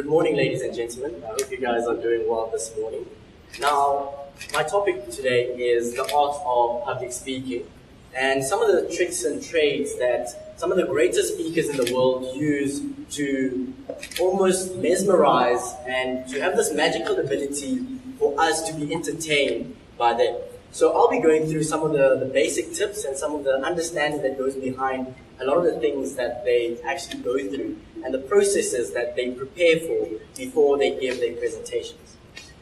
Good morning, ladies and gentlemen. I hope you guys are doing well this morning. Now, my topic today is the art of public speaking and some of the tricks and trades that some of the greatest speakers in the world use to almost mesmerize and to have this magical ability for us to be entertained by them. So I'll be going through some of the basic tips and some of the understanding that goes behind a lot of the things that they actually go through and the processes that they prepare for before they give their presentations.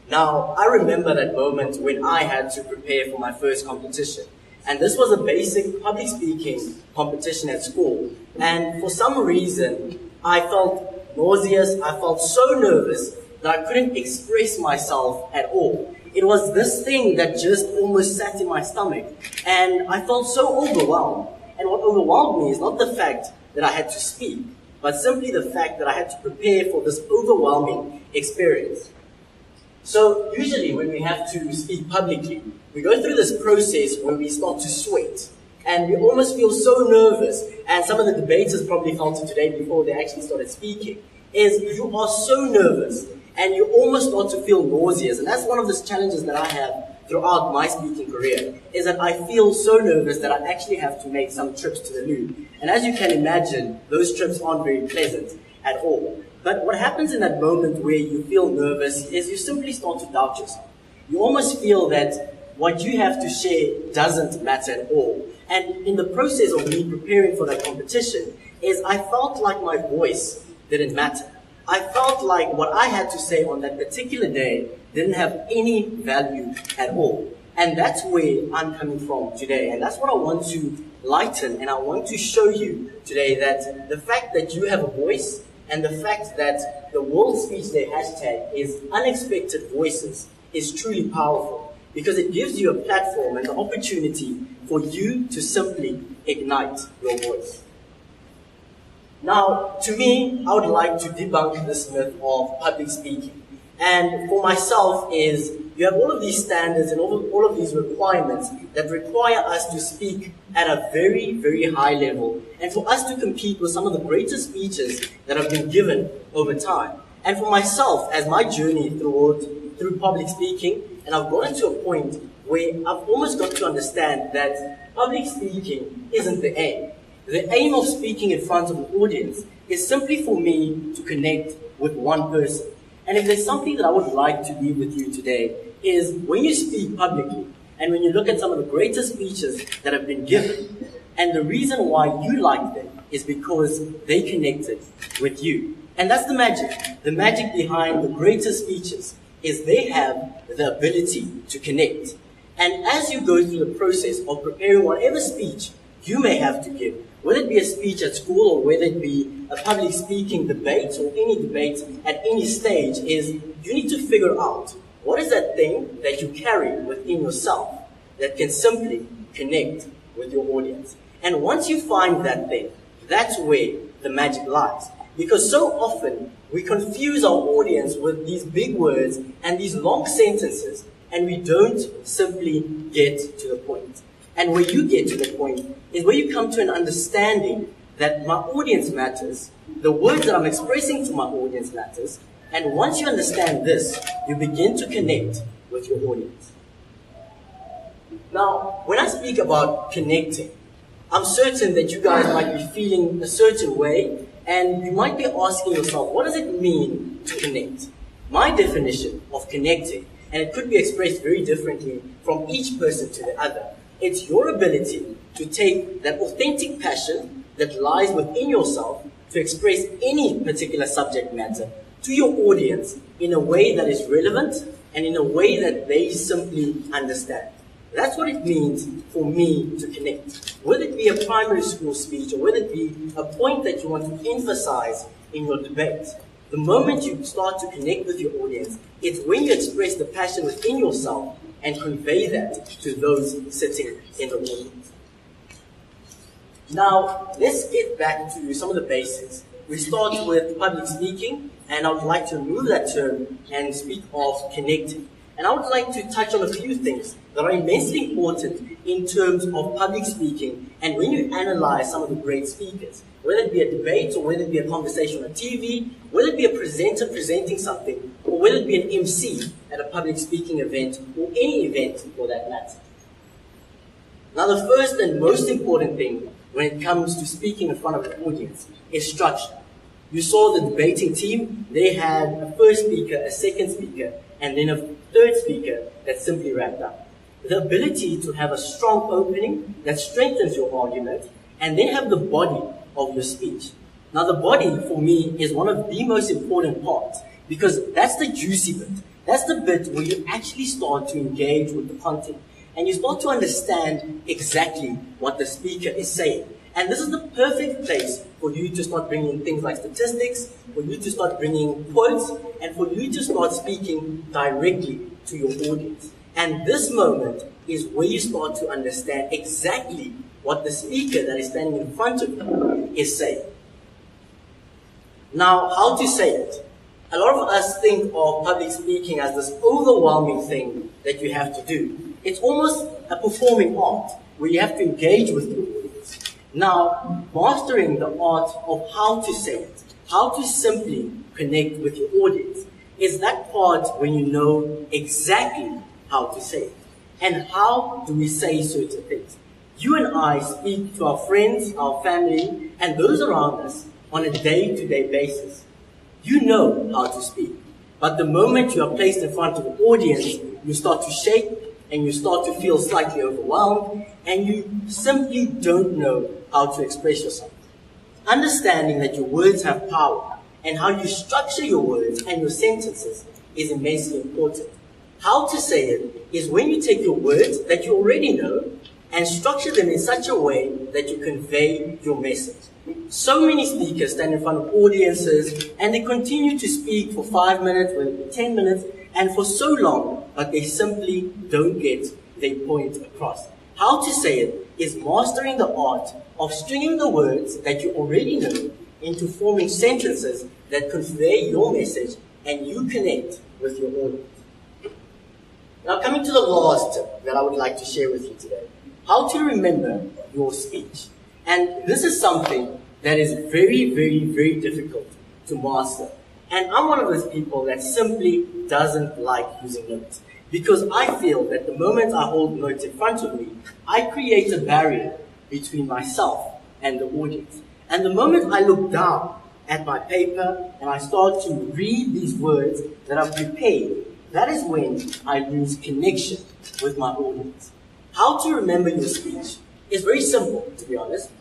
Now, I remember that moment when I had to prepare for my first competition. And this was a basic public speaking competition at school. And for some reason, I felt nauseous, I felt so nervous that I couldn't express myself at all. It was this thing that just almost sat in my stomach. And I felt so overwhelmed. And what overwhelmed me is not the fact that I had to speak, but simply the fact that I had to prepare for this overwhelming experience. So usually when we have to speak publicly, we go through this process where we start to sweat. And we almost feel so nervous, and some of the debaters probably felt it today before they actually started speaking, is you are so nervous and you almost start to feel nauseous. And that's one of the challenges that I have throughout my speaking career, is that I feel so nervous that I actually have to make some trips to the loo. And as you can imagine, those trips aren't very pleasant at all. But what happens in that moment where you feel nervous is you simply start to doubt yourself. You almost feel that what you have to share doesn't matter at all. And in the process of me preparing for that competition, is I felt like my voice didn't matter. I felt like what I had to say on that particular day didn't have any value at all. And that's where I'm coming from today. And that's what I want to lighten, and I want to show you today that the fact that you have a voice and the fact that the World Speech Day hashtag is unexpected voices is truly powerful, because it gives you a platform and the opportunity for you to simply ignite your voice. Now, to me, I would like to debunk this myth of public speaking. And for myself is, you have all of these standards and all of these requirements that require us to speak at a very, very high level, and for us to compete with some of the greatest speeches that have been given over time. And for myself, as my journey through public speaking, and I've gotten to a point where I've almost got to understand that public speaking isn't the aim. The aim of speaking in front of an audience is simply for me to connect with one person. And if there's something that I would like to leave with you today, is when you speak publicly, and when you look at some of the greatest speeches that have been given, and the reason why you like them is because they connected with you. And that's the magic. The magic behind the greatest speeches is they have the ability to connect. And as you go through the process of preparing whatever speech you may have to give, whether it be a speech at school or whether it be a public speaking debate or any debate at any stage, is you need to figure out what is that thing that you carry within yourself that can simply connect with your audience. And once you find that thing, that's where the magic lies. Because so often we confuse our audience with these big words and these long sentences, and we don't simply get to the point. And where you get to the point is where you come to an understanding that my audience matters, the words that I'm expressing to my audience matters, and once you understand this, you begin to connect with your audience. Now, when I speak about connecting, I'm certain that you guys might be feeling a certain way, and you might be asking yourself, what does it mean to connect? My definition of connecting, and it could be expressed very differently from each person to the other, it's your ability to take that authentic passion that lies within yourself to express any particular subject matter to your audience in a way that is relevant and in a way that they simply understand. That's what it means for me to connect. Whether it be a primary school speech or whether it be a point that you want to emphasize in your debate, the moment you start to connect with your audience, it's when you express the passion within yourself and convey that to those sitting in the audience. Now, let's get back to some of the basics. We start with public speaking, and I would like to remove that term and speak of connecting. And I would like to touch on a few things that are immensely important in terms of public speaking and when you analyze some of the great speakers, whether it be a debate or whether it be a conversation on TV, whether it be a presenter presenting something, or whether it be an MC at a public speaking event or any event for that matter. Now, the first and most important thing when it comes to speaking in front of an audience is structure. You saw the debating team, they had a first speaker, a second speaker, and then a third speaker that simply wrapped up. The ability to have a strong opening that strengthens your argument, and then have the body of your speech. Now, the body, for me, is one of the most important parts, because that's the juicy bit. That's the bit where you actually start to engage with the content, and you start to understand exactly what the speaker is saying. And this is the perfect place for you to start bringing things like statistics, for you to start bringing quotes, and for you to start speaking directly to your audience. And this moment is where you start to understand exactly what the speaker that is standing in front of you is saying. Now, how to say it? A lot of us think of public speaking as this overwhelming thing that you have to do. It's almost a performing art where you have to engage with your audience. Now, mastering the art of how to say it, how to simply connect with your audience, is that part when you know exactly how to say it. And how do we say certain things? You and I speak to our friends, our family, and those around us on a day-to-day basis. You know how to speak, but the moment you are placed in front of an audience, you start to shake and you start to feel slightly overwhelmed, and you simply don't know how to express yourself. Understanding that your words have power and how you structure your words and your sentences is immensely important. How to say it is when you take your words that you already know and structure them in such a way that you convey your message. So many speakers stand in front of audiences and they continue to speak for 5 minutes, whether it be 10 minutes, and for so long, but they simply don't get their point across. How to say it is mastering the art of stringing the words that you already know into forming sentences that convey your message and you connect with your audience. Now, coming to the last tip that I would like to share with you today, how to remember your speech. And this is something that is very, very, very difficult to master. And I'm one of those people that simply doesn't like using notes, because I feel that the moment I hold notes in front of me, I create a barrier between myself and the audience. And the moment I look down at my paper and I start to read these words that I've prepared, that is when I lose connection with my audience. How to remember your speech is very simple, to be honest.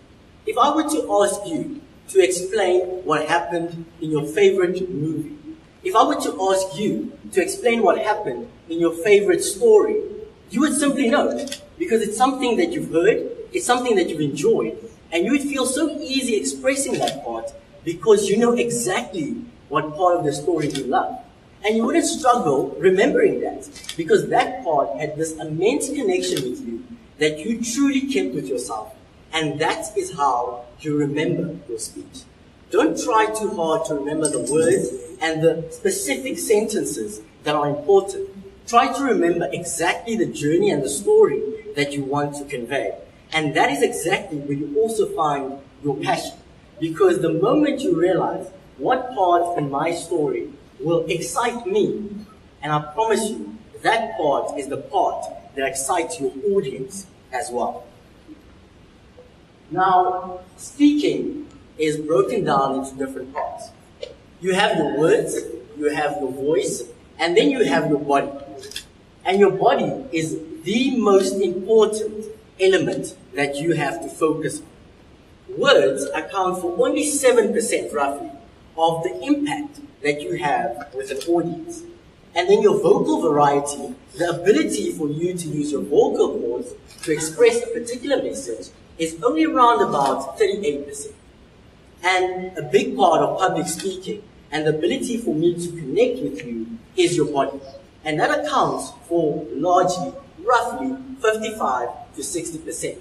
If I were to ask you to explain what happened in your favorite movie, if I were to ask you to explain what happened in your favorite story, you would simply know, because it's something that you've heard, it's something that you've enjoyed, and you would feel so easy expressing that part because you know exactly what part of the story you love. And you wouldn't struggle remembering that, because that part had this immense connection with you that you truly kept with yourself. And that is how you remember your speech. Don't try too hard to remember the words and the specific sentences that are important. Try to remember exactly the journey and the story that you want to convey. And that is exactly where you also find your passion. Because the moment you realize what part in my story will excite me, and I promise you, that part is the part that excites your audience as well. Now, speaking is broken down into different parts. You have your words, you have your voice, and then you have your body. And your body is the most important element that you have to focus on. Words account for only 7% roughly of the impact that you have with an audience. And then your vocal variety, the ability for you to use your vocal cords to express a particular message, is only around about 38%. And a big part of public speaking and the ability for me to connect with you is your body. And that accounts for largely, roughly 55 to 60%.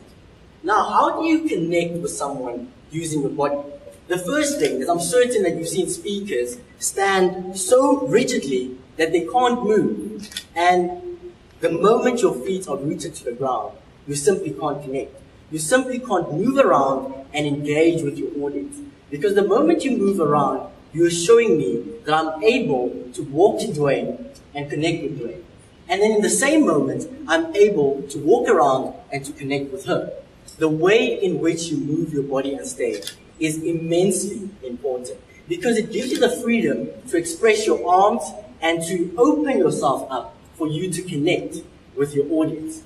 Now, how do you connect with someone using your body? The first thing is I'm certain that you've seen speakers stand so rigidly that they can't move. And the moment your feet are rooted to the ground, you simply can't connect. You simply can't move around and engage with your audience. Because the moment you move around, you're showing me that I'm able to walk to Dwayne and connect with Dwayne. And then in the same moment, I'm able to walk around and to connect with her. The way in which you move your body on stage is immensely important because it gives you the freedom to express your arms and to open yourself up for you to connect with your audience.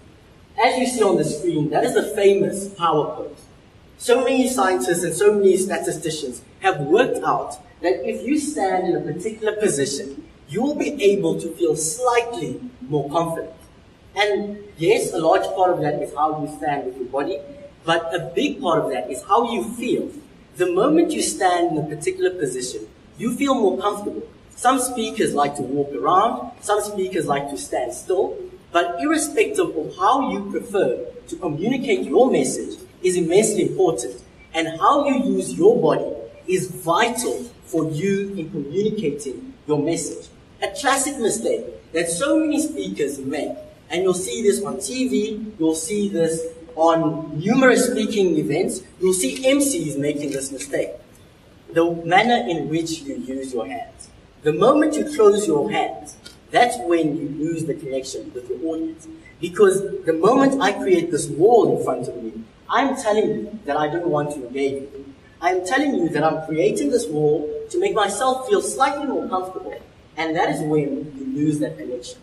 As you see on the screen, that is the famous power pose. So many scientists and so many statisticians have worked out that if you stand in a particular position, you will be able to feel slightly more confident. And yes, a large part of that is how you stand with your body, but a big part of that is how you feel. The moment you stand in a particular position, you feel more comfortable. Some speakers like to walk around, some speakers like to stand still, but irrespective of how you prefer to communicate your message is immensely important. And how you use your body is vital for you in communicating your message. A classic mistake that so many speakers make, and you'll see this on TV, you'll see this on numerous speaking events, you'll see MCs making this mistake. The manner in which you use your hands. The moment you close your hands, that's when you lose the connection with your audience. Because the moment I create this wall in front of me, I'm telling you that I don't want to engage with you. I'm telling you that I'm creating this wall to make myself feel slightly more comfortable. And that is when you lose that connection.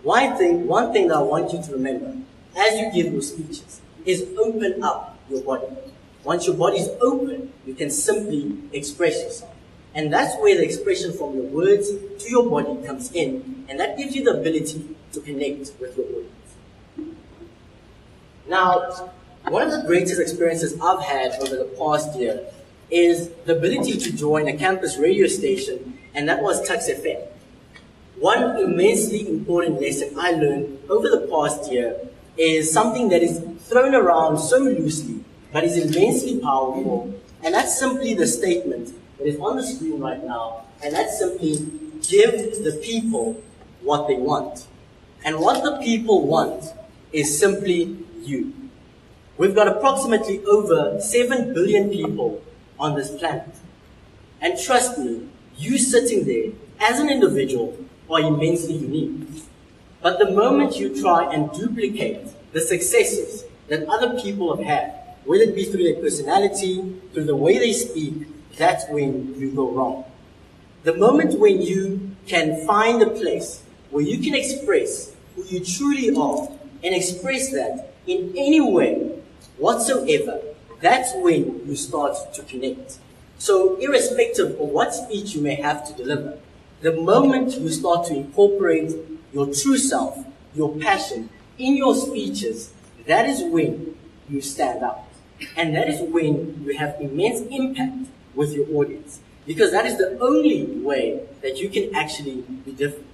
One thing that I want you to remember as you give your speeches is open up your body. Once your body is open, you can simply express yourself. And that's where the expression from your words to your body comes in, and that gives you the ability to connect with your audience. Now, one of the greatest experiences I've had over the past year is the ability to join a campus radio station, and that was Tuksfm. One immensely important lesson I learned over the past year is something that is thrown around so loosely, but is immensely powerful, and that's simply the statement that is on the screen right now, and that's simply give the people what they want. And what the people want is simply you. We've got approximately over 7 billion people on this planet. And trust me, you sitting there as an individual are immensely unique. But the moment you try and duplicate the successes that other people have had, whether it be through their personality, through the way they speak, that's when you go wrong. The moment when you can find a place where you can express who you truly are and express that in any way whatsoever, that's when you start to connect. So irrespective of what speech you may have to deliver, the moment you start to incorporate your true self, your passion in your speeches, that is when you stand out. And that is when you have immense impact with your audience. Because that is the only way that you can actually be different.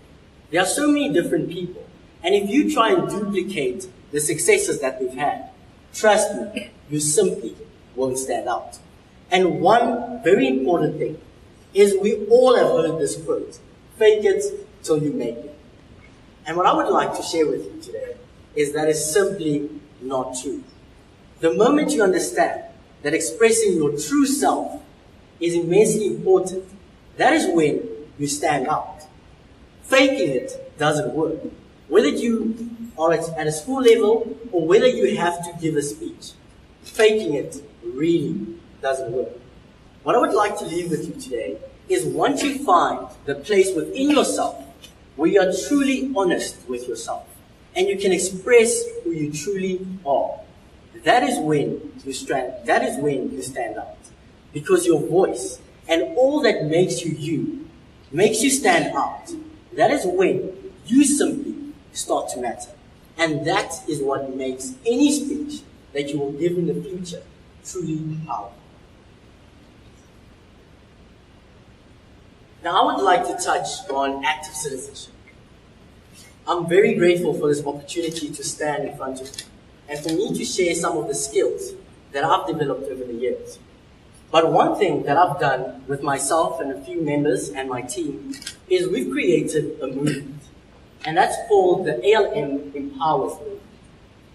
There are so many different people. And if you try and duplicate the successes that they've had, trust me, you simply won't stand out. And one very important thing is we all have heard this quote, fake it till you make it. And what I would like to share with you today is that it's simply not true. The moment you understand that expressing your true self is immensely important, that is when you stand out. Faking it doesn't work. Whether you are at a school level or whether you have to give a speech, faking it really doesn't work. What I would like to leave with you today is once you find the place within yourself where you are truly honest with yourself and you can express who you truly are, that is when you stand out. Because your voice and all that makes you you, makes you stand out, that is when you simply start to matter. And that is what makes any speech that you will give in the future truly powerful. Now I would like to touch on active citizenship. I'm very grateful for this opportunity to stand in front of you and for me to share some of the skills that I've developed over the years. But one thing that I've done with myself and a few members and my team is we've created a movement. And that's called the ALM Empowers Movement.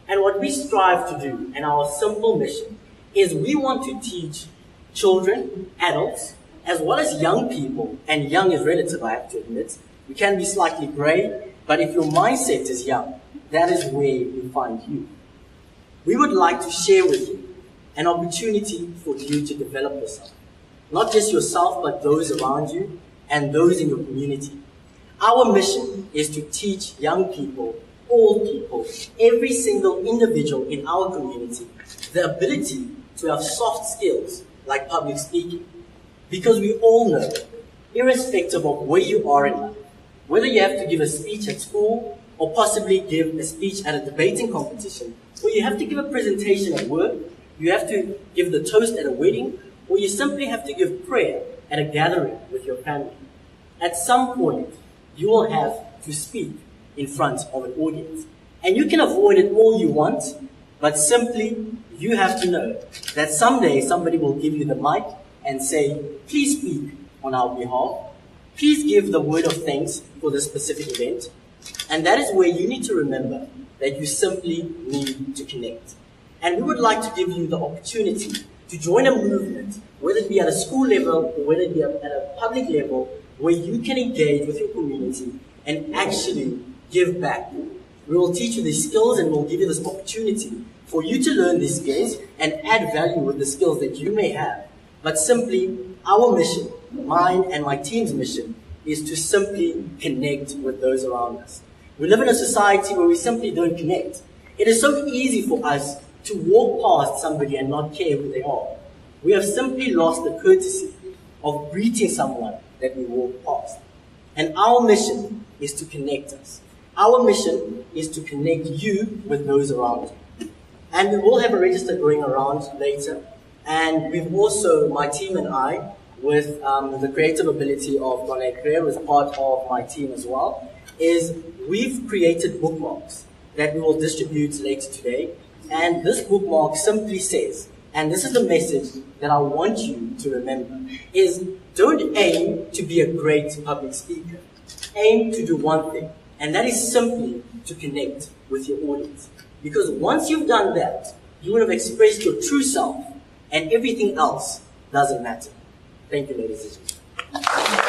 And what we strive to do, and our simple mission, is we want to teach children, adults, as well as young people, and young is relative, I have to admit. We can be slightly grey, but if your mindset is young, that is where we find you. We would like to share with you an opportunity for you to develop yourself. Not just yourself, but those around you and those in your community. Our mission is to teach young people, all people, every single individual in our community, the ability to have soft skills like public speaking. Because we all know, irrespective of where you are in life, whether you have to give a speech at school, or possibly give a speech at a debating competition, or you have to give a presentation at work, you have to give the toast at a wedding, or you simply have to give prayer at a gathering with your family. At some point, you will have to speak in front of an audience. And you can avoid it all you want, but simply you have to know that someday somebody will give you the mic and say, please speak on our behalf. Please give the word of thanks for this specific event. And that is where you need to remember that you simply need to connect. And we would like to give you the opportunity to join a movement, whether it be at a school level or whether it be at a public level, where you can engage with your community and actually give back. We will teach you these skills and we'll give you this opportunity for you to learn these skills and add value with the skills that you may have. But simply, our mission, mine and my team's mission, is to simply connect with those around us. We live in a society where we simply don't connect. It is so easy for us to walk past somebody and not care who they are. We have simply lost the courtesy of greeting someone that we walk past. And our mission is to connect us. Our mission is to connect you with those around you. And we will have a register going around later. And we've also, my team and I, with the creative ability of Donna Career as part of my team as well, is we've created bookmarks that we will distribute later today. And this bookmark simply says, and this is the message that I want you to remember, is don't aim to be a great public speaker. Aim to do one thing, and that is simply to connect with your audience. Because once you've done that, you would have expressed your true self, and everything else doesn't matter. Thank you, ladies and gentlemen.